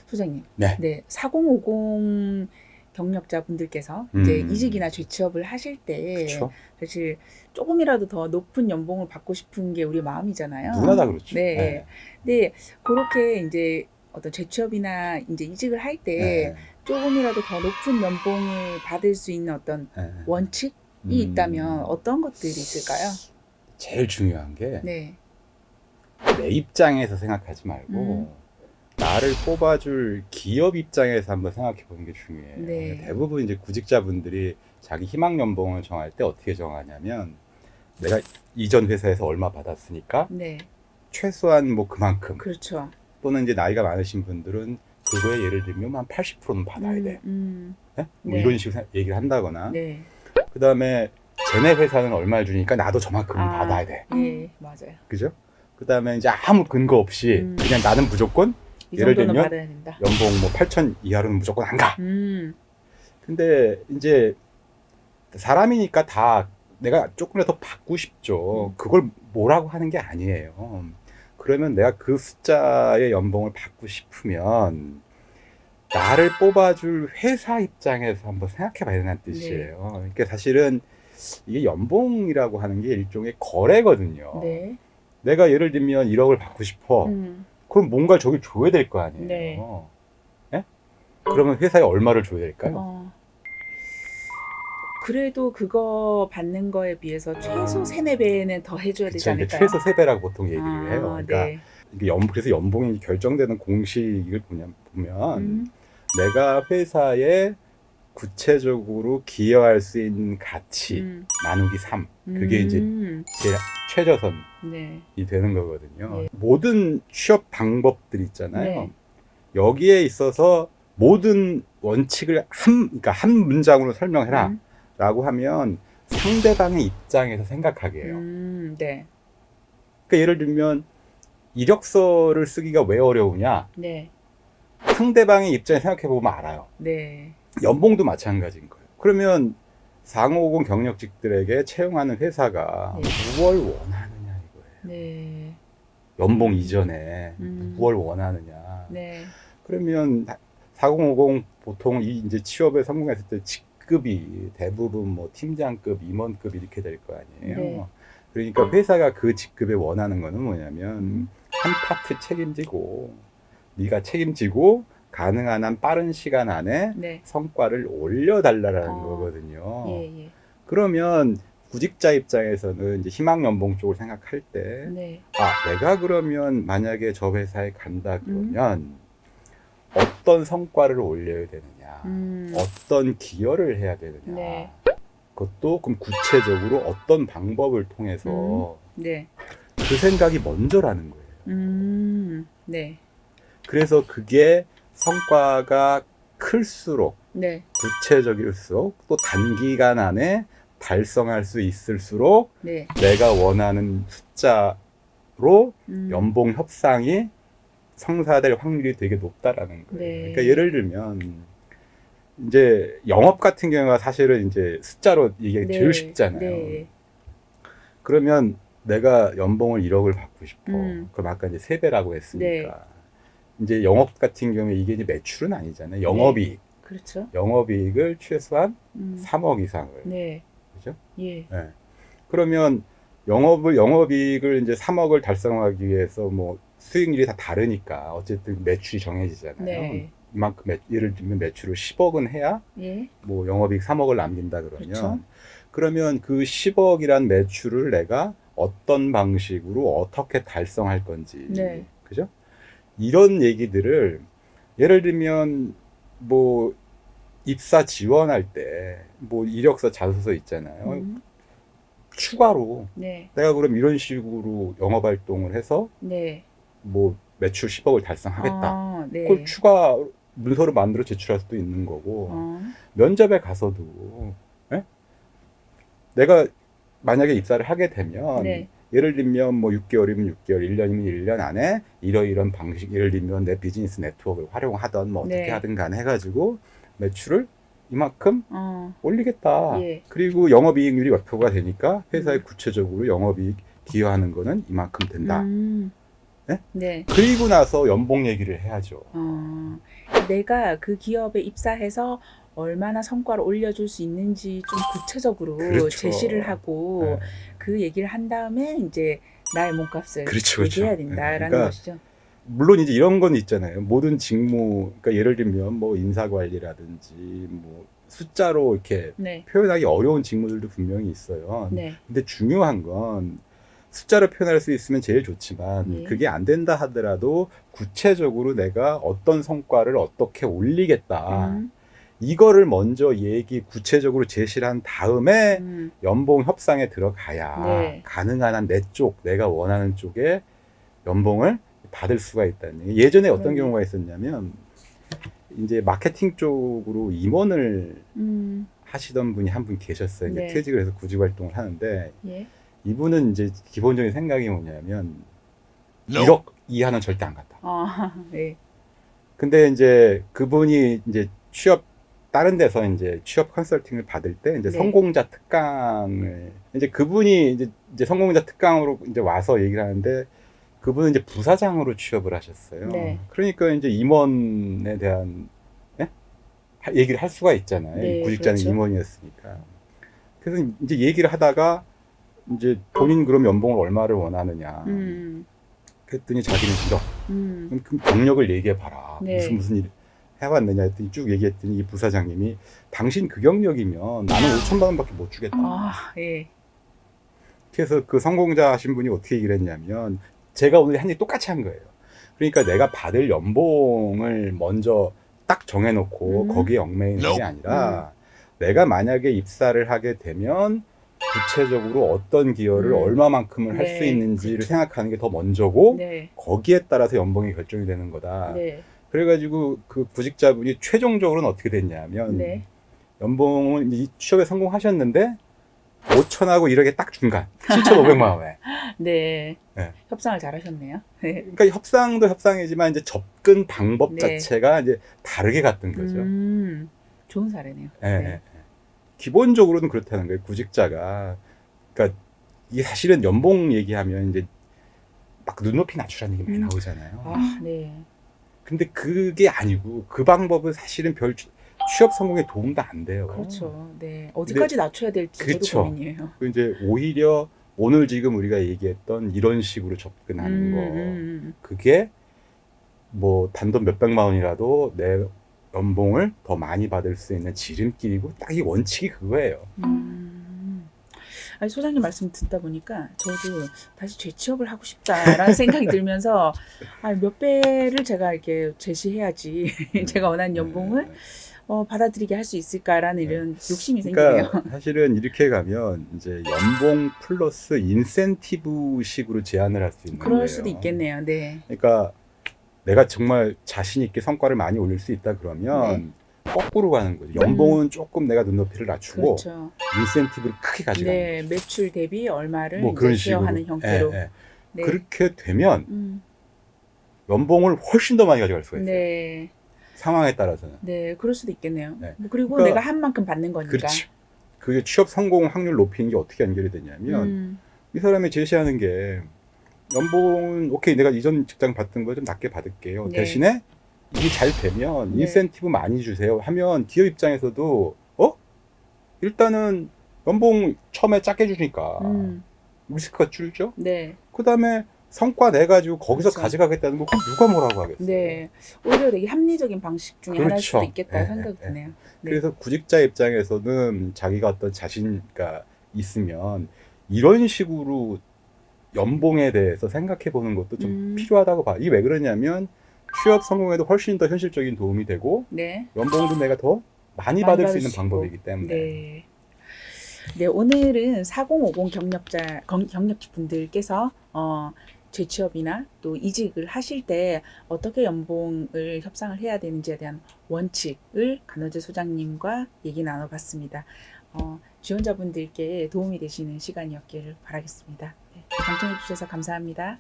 소장님, 네. 네, 4050 경력자분들께서 이제 이직이나 재취업을 하실 때 그쵸. 사실 조금이라도 더 높은 연봉을 받고 싶은 게 우리 마음이잖아요. 누구나 다 그렇죠. 네. 근데 그렇게 이제 어떤 재취업이나 이제 이직을 할 때 조금이라도 더 높은 연봉을 받을 수 있는 어떤 원칙이 있다면 어떤 것들이 있을까요? 제일 중요한 게 네. 내 입장에서 생각하지 말고 나를 뽑아줄 기업 입장에서 한번 생각해 보는 게 중요해요. 네. 대부분 이제 구직자분들이 자기 희망 연봉을 정할 때 어떻게 정하냐면 내가 이전 회사에서 얼마 받았으니까 네. 최소한 뭐 그만큼, 그렇죠. 또는 이제 나이가 많으신 분들은 그거에 예를 들면 한 80%는 받아야 돼. 네? 뭐 네. 이런 식으로 얘기를 한다거나, 네. 그 다음에 쟤네 회사는 얼마를 주니까 나도 저만큼은 받아야 돼. 예, 맞아요. 그죠? 그 다음에 이제 아무 근거 없이 그냥 나는 무조건 이 예를 정도는 들면 받아야 된다. 연봉 뭐 8천 이하로는 무조건 안 가. 근데 이제 사람이니까 다 내가 조금이라도 더 받고 싶죠. 그걸 뭐라고 하는 게 아니에요. 그러면 내가 그 숫자의 연봉을 받고 싶으면 나를 뽑아줄 회사 입장에서 한번 생각해 봐야 된다는 뜻이에요. 그러니까 사실은 이게 연봉이라고 하는 게 일종의 거래거든요. 네. 내가 예를 들면 1억을 받고 싶어. 그럼 뭔가 저기 줘야 될 거 아니에요. 네. 예? 그러면 회사에 얼마를 줘야 될까요? 그래도 그거 받는 거에 비해서 최소 3, 4배는 더 해줘야 되지 그쵸, 이제 않을까요? 최소 3배라고 보통 얘기를 해요. 그러니까 네. 이게 그래서 연봉이 결정되는 공식을 보면 내가 회사에 구체적으로 기여할 수 있는 가치 나누기 3, 그게 이제 제일 최저선이 네. 되는 거거든요. 네. 모든 취업 방법들 있잖아요. 네. 여기에 있어서 모든 원칙을 그러니까 한 문장으로 설명해라 라고 하면 상대방의 입장에서 생각하게 해요. 네. 그러니까 예를 들면 이력서를 쓰기가 왜 어려우냐? 네. 상대방의 입장에 생각해 보면 알아요. 네. 연봉도 마찬가지인 거예요. 그러면 4050 경력직들에게 채용하는 회사가 무엇을 원하느냐 이거예요. 네. 연봉 이전에 무엇을 원하느냐. 네. 그러면 4050 보통 이제 취업에 성공했을 때 직급이 대부분 뭐 팀장급, 임원급 이렇게 될 거 아니에요. 네. 그러니까 회사가 그 직급에 원하는 거는 뭐냐면 한 파트 책임지고 네가 책임지고 가능한 한 빠른 시간 안에 네. 성과를 올려달라는 거거든요. 예. 그러면 구직자 입장에서는 이제 희망 연봉 쪽을 생각할 때, 네. 내가 그러면 만약에 저 회사에 간다 그러면 어떤 성과를 올려야 되느냐, 어떤 기여를 해야 되느냐. 네. 그것도 그럼 구체적으로 어떤 방법을 통해서 네. 그 생각이 먼저라는 거예요. 네. 그래서 그게 성과가 클수록, 네. 구체적일수록, 또 단기간 안에 달성할 수 있을수록 네. 내가 원하는 숫자로 연봉 협상이 성사될 확률이 되게 높다라는 거예요. 네. 그러니까 예를 들면 이제 영업 같은 경우가 사실은 이제 숫자로 이게 네. 제일 쉽잖아요. 네. 그러면 내가 연봉을 1억을 받고 싶어. 그럼 아까 이제 3배라고 했으니까. 이제 영업 같은 경우에 이게 이제 매출은 아니잖아요. 영업이익. 그렇죠. 영업이익을 최소한 3억 이상을. 네. 그죠? 예. 네. 그러면 영업이익을 이제 3억을 달성하기 위해서 뭐 수익률이 다 다르니까 어쨌든 매출이 정해지잖아요. 네. 이만큼 예를 들면 매출을 10억은 해야 예. 뭐 영업이익 3억을 남긴다 그러면 그렇죠. 그러면 그 10억이란 매출을 내가 어떤 방식으로 어떻게 달성할 건지. 네. 그죠? 이런 얘기들을 예를 들면 뭐 입사 지원할 때 뭐 이력서 자소서 있잖아요. 추가로 네. 내가 그럼 이런 식으로 영업 활동을 해서 네. 뭐 매출 10억을 달성하겠다. 네. 그걸 추가 문서로 만들어 제출할 수도 있는 거고 면접에 가서도 내가 만약에 입사를 하게 되면 네. 예를 들면 뭐 6개월이면 6개월, 1년이면 1년 안에 이런 방식, 예를 들면 내 비즈니스 네트워크를 활용하던 뭐 어떻게 네. 하든 간에 해가지고 매출을 이만큼 올리겠다. 예. 그리고 영업이익률이 몇%가 되니까 회사에 구체적으로 영업이익 기여하는 거는 이만큼 된다. 네? 네. 그리고 나서 연봉 얘기를 해야죠. 내가 그 기업에 입사해서 얼마나 성과를 올려줄 수 있는지 좀 구체적으로 그렇죠. 제시를 하고 그 얘기를 한 다음에 이제 나의 몸값을 그렇죠, 얘기해야 그렇죠. 된다라는 그러니까 것이죠. 물론 이제 이런 건 있잖아요. 모든 직무, 그러니까 예를 들면 뭐 인사관리라든지 뭐 숫자로 이렇게 네. 표현하기 어려운 직무들도 분명히 있어요. 네. 근데 중요한 건 숫자로 표현할 수 있으면 제일 좋지만 예. 그게 안 된다 하더라도 구체적으로 내가 어떤 성과를 어떻게 올리겠다. 이거를 먼저 구체적으로 제시를 한 다음에 연봉 협상에 들어가야 네. 가능한 한 내 쪽, 내가 원하는 쪽에 연봉을 받을 수가 있다는 얘기. 예전에 어떤 그러네. 경우가 있었냐면 이제 마케팅 쪽으로 임원을 하시던 분이 한 분 계셨어요. 이제 네. 퇴직을 해서 구직 활동을 하는데 예. 이분은 이제 기본적인 생각이 뭐냐면 1억 이하는 절대 안 간다. 네. 근데 이제 그분이 이제 다른 데서 이제 취업 컨설팅을 받을 때 이제 네. 성공자 특강을 이제 그분이 이제 성공자 특강으로 이제 와서 얘기를 하는데 그분은 이제 부사장으로 취업을 하셨어요. 네. 그러니까 이제 임원에 대한 얘기를 할 수가 있잖아요. 네, 구직자는 그렇죠. 임원이었으니까. 그래서 이제 얘기를 하다가 이제 본인 그럼 연봉을 얼마를 원하느냐. 그랬더니 자기는 1억. 그럼 경력을 얘기해 봐라. 네. 무슨 일 해왔느냐 했더니 쭉 얘기했더니 이 부사장님이 당신 그 경력이면 나는 5천만 원밖에 못 주겠다. 예. 그래서 그 성공자 하신 분이 어떻게 얘기를 했냐면 제가 오늘 한 얘기 똑같이 한 거예요. 그러니까 내가 받을 연봉을 먼저 딱 정해놓고 거기에 얽매이는 게 아니라 내가 만약에 입사를 하게 되면 구체적으로 어떤 기여를 얼마만큼을 할 수 네. 있는지를 생각하는 게 더 먼저고 네. 거기에 따라서 연봉이 결정이 되는 거다. 네. 그래가지고 그 구직자분이 최종적으로는 어떻게 됐냐면 네. 연봉은 이 취업에 성공하셨는데 5천하고 1억에 딱 중간 7,500만 원에. 네. 네. 협상을 잘하셨네요. 네. 그러니까 협상도 협상이지만 이제 접근 방법 네. 자체가 이제 다르게 갔던 거죠. 좋은 사례네요. 네. 네. 기본적으로는 그렇다는 거예요. 구직자가. 그러니까 이게 사실은 연봉 얘기하면 이제 막 눈높이 낮추라는 얘기 많이 나오잖아요. 네. 근데 그게 아니고 그 방법은 사실은 별 취업 성공에 도움도 안 돼요. 그렇죠. 네. 어디까지 낮춰야 될지 그쵸. 저도 고민이에요. 이제 오히려 오늘 지금 우리가 얘기했던 이런 식으로 접근하는 거 그게 뭐 단돈 몇백만 원이라도 내 연봉을 더 많이 받을 수 있는 지름길이고 딱 이 원칙이 그거예요. 아니, 소장님 말씀 듣다 보니까 저도 다시 재취업을 하고 싶다라는 생각이 들면서 몇 배를 제가 이렇게 제시해야지 제가 원하는 연봉을 받아들이게 할 수 있을까라는 이런 욕심이 생기네요. 그러니까 사실은 이렇게 가면 이제 연봉 플러스 인센티브식으로 제한을 할 수 있는 거예요. 그럴 수도 있겠네요. 네. 그러니까 내가 정말 자신 있게 성과를 많이 올릴 수 있다 그러면 거꾸로 가는 거죠. 연봉은 조금 내가 눈높이를 낮추고 그렇죠. 인센티브를 크게 가져가는 네. 거죠. 매출 대비 얼마를 뭐 이제 그런 쉐어하는 식으로. 형태로. 네. 네. 그렇게 되면 연봉을 훨씬 더 많이 가져갈 수가 있어요. 네. 상황에 따라서는. 네, 그럴 수도 있겠네요. 네. 뭐 그리고 그러니까 내가 한 만큼 받는 거니까. 그렇죠. 그게 취업 성공 확률 높이는 게 어떻게 연결이 되냐면 이 사람이 제시하는 게 연봉은 오케이 내가 이전 직장 받던 거 좀 낮게 받을게요. 네. 대신에 이게 잘 되면 네. 인센티브 많이 주세요 하면 기업 입장에서도 일단은 연봉 처음에 작게 주니까 리스크가 줄죠. 네. 그 다음에 성과 내가지고 거기서 그렇죠. 가져가겠다는 거 그럼 누가 뭐라고 하겠어요. 네. 오히려 되게 합리적인 방식 중에 하나일 그렇죠. 수도 있겠다 네, 생각이 네, 드네요. 네. 그래서 구직자 입장에서는 자기가 어떤 자신가 있으면 이런 식으로 연봉에 대해서 생각해 보는 것도 좀 필요하다고 봐. 이게 왜 그러냐면 취업 성공에도 훨씬 더 현실적인 도움이 되고 네. 연봉도 내가 더 많이 받을 수 있는 방법이기 때문에. 네. 네, 오늘은 4050 경력직 분들께서 재취업이나 또 이직을 하실 때 어떻게 연봉을 협상을 해야 되는지에 대한 원칙을 간호제 소장님과 얘기 나눠봤습니다. 지원자분들께 도움이 되시는 시간이었기를 바라겠습니다. 네, 경청해 주셔서 감사합니다.